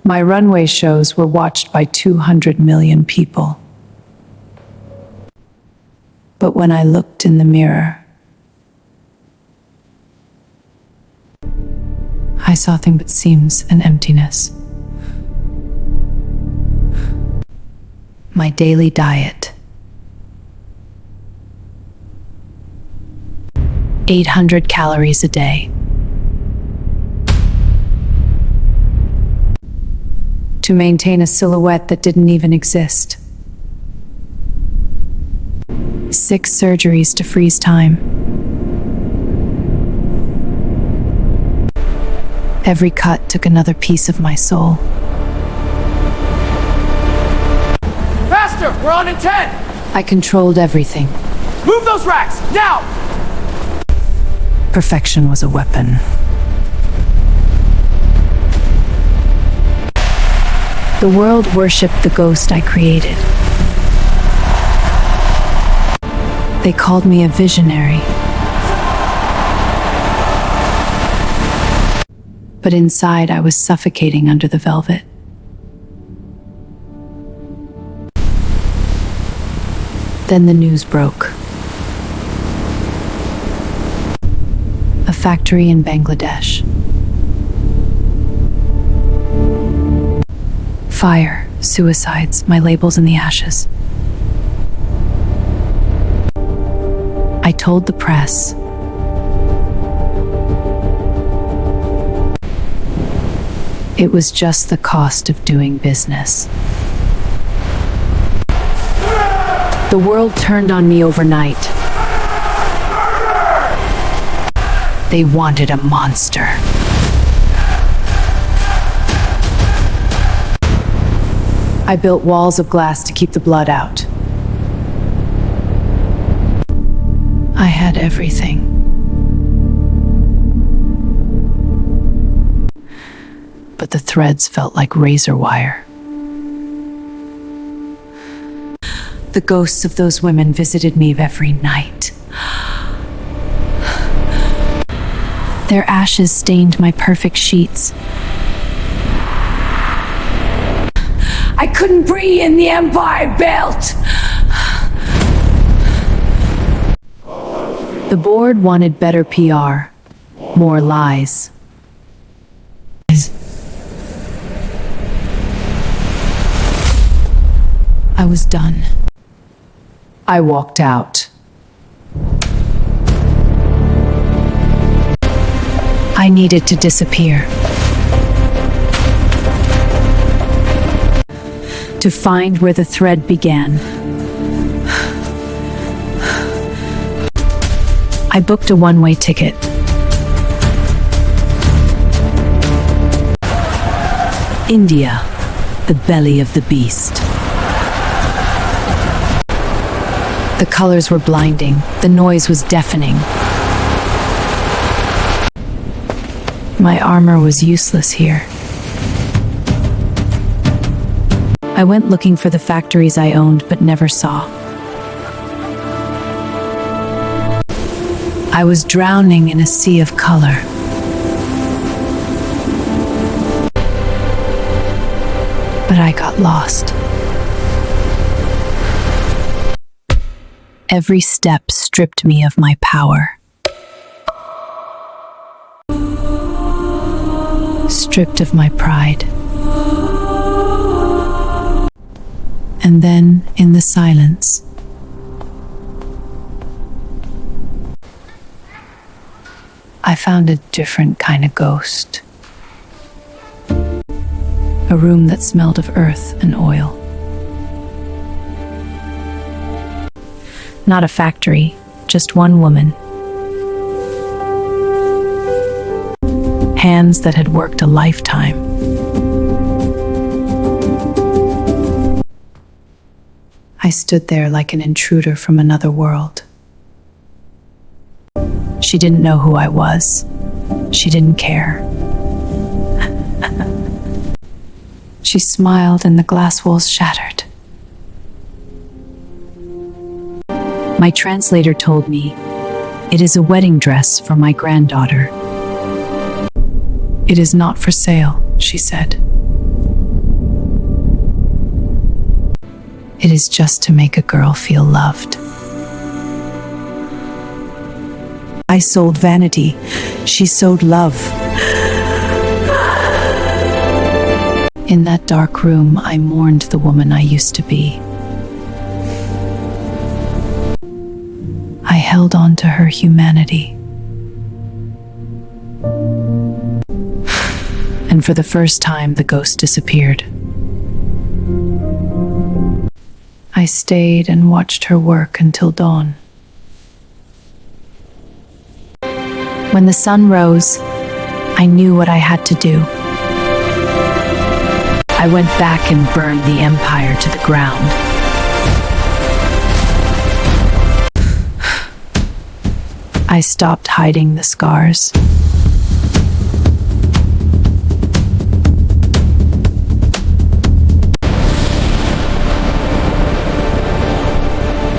My runway shows were watched by 200 million people. But when I looked in the mirror, I saw nothing but seams and emptiness. My daily diet: 800 calories a day. To maintain a silhouette that didn't even exist. 6 surgeries to freeze time. Every cut took another piece of my soul. Faster! We're on in 10! I controlled everything. Move those racks! Now! Perfection was a weapon. The world worshipped the ghost I created. They called me a visionary. But inside, I was suffocating under the velvet. Then the news broke. A factory in Bangladesh. Fire, suicides, my labels in the ashes. I told the press. It was just the cost of doing business. The world turned on me overnight. They wanted a monster. I built walls of glass to keep the blood out. I had everything. But the threads felt like razor wire. The ghosts of those women visited me every night. Their ashes stained my perfect sheets. I couldn't breathe in the empire built. The board wanted better PR, more lies. I was done. I walked out. I needed to disappear. To find where the thread began. I booked a one-way ticket. India, the belly of the beast. The colors were blinding. The noise was deafening. My armor was useless here. I went looking for the factories I owned but never saw. I was drowning in a sea of color. But I got lost. Every step stripped me of my power. Stripped of my pride. And then, in the silence, I found a different kind of ghost. A room that smelled of earth and oil. Not a factory, just one woman. Hands that had worked a lifetime. I stood there like an intruder from another world. She didn't know who I was. She didn't care. She smiled and the glass walls shattered. My translator told me, "It is a wedding dress for my granddaughter." "It is not for sale," she said. It is just to make a girl feel loved. I sold vanity. She sowed love. In that dark room, I mourned the woman I used to be. I held on to her humanity. And for the first time, the ghost disappeared. I stayed and watched her work until dawn. When the sun rose, I knew what I had to do. I went back and burned the empire to the ground. I stopped hiding the scars.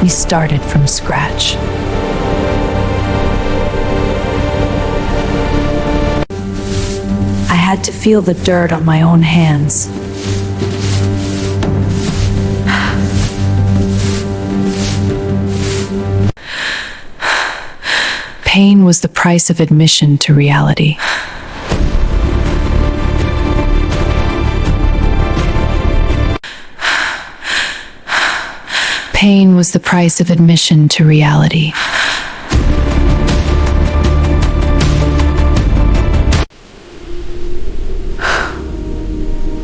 We started from scratch. I had to feel the dirt on my own hands. Pain was the price of admission to reality. Pain was the price of admission to reality.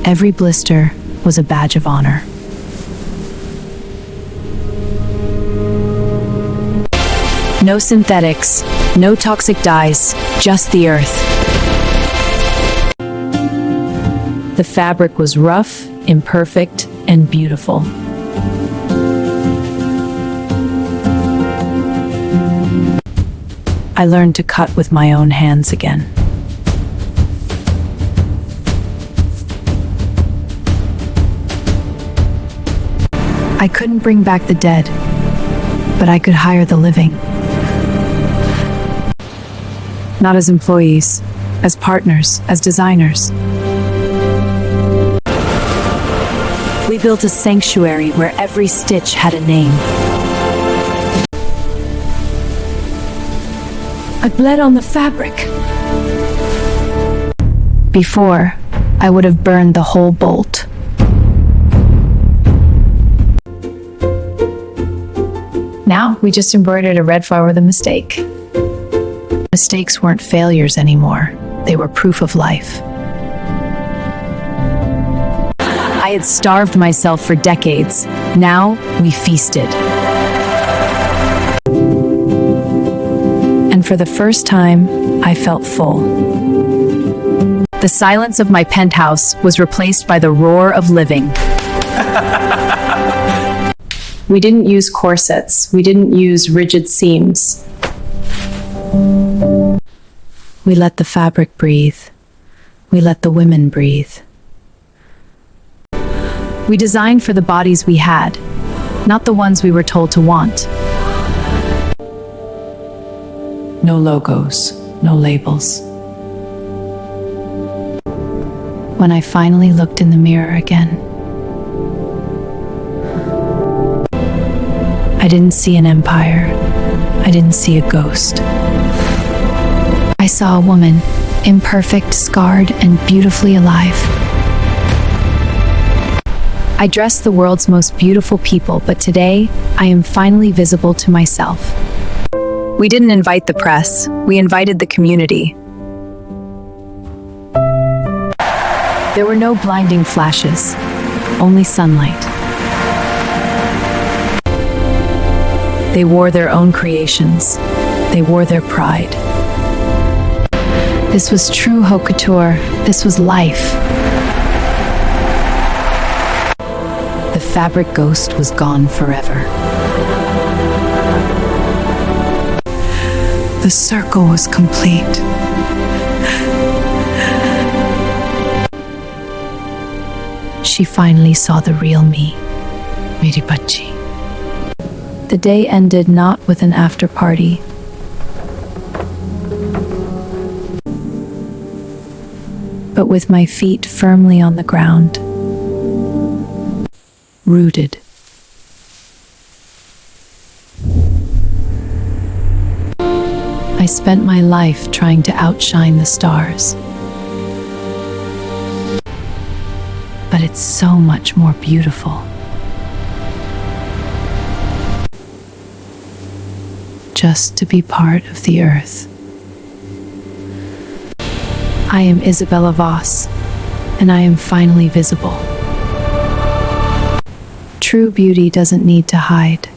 Every blister was a badge of honor. No synthetics, no toxic dyes, just the earth. The fabric was rough, imperfect, and beautiful. I learned to cut with my own hands again. I couldn't bring back the dead, but I could hire the living. Not as employees, as partners, as designers. We built a sanctuary where every stitch had a name. I bled on the fabric. Before, I would have burned the whole bolt. Now, we just embroidered a red flower with a mistake. Mistakes weren't failures anymore. They were proof of life. I had starved myself for decades. Now, we feasted. And for the first time, I felt full. The silence of my penthouse was replaced by the roar of living. We didn't use corsets. We didn't use rigid seams. We let the fabric breathe. We let the women breathe. We designed for the bodies we had, not the ones we were told to want. No logos, no labels. When I finally looked in the mirror again, I didn't see an empire. I didn't see a ghost. I saw a woman, imperfect, scarred, and beautifully alive. I dressed the world's most beautiful people, but today, I am finally visible to myself. We didn't invite the press, we invited the community. There were no blinding flashes, only sunlight. They wore their own creations. They wore their pride. This was true haute couture. This was life. The fabric ghost was gone forever. The circle was complete. She finally saw the real me, Meri Bacci. The day ended not with an after party, but with my feet firmly on the ground, rooted I spent my life trying to outshine the stars. But it's so much more beautiful. Just to be part of the earth. I am Isabella Voss, and I am finally visible. True beauty doesn't need to hide.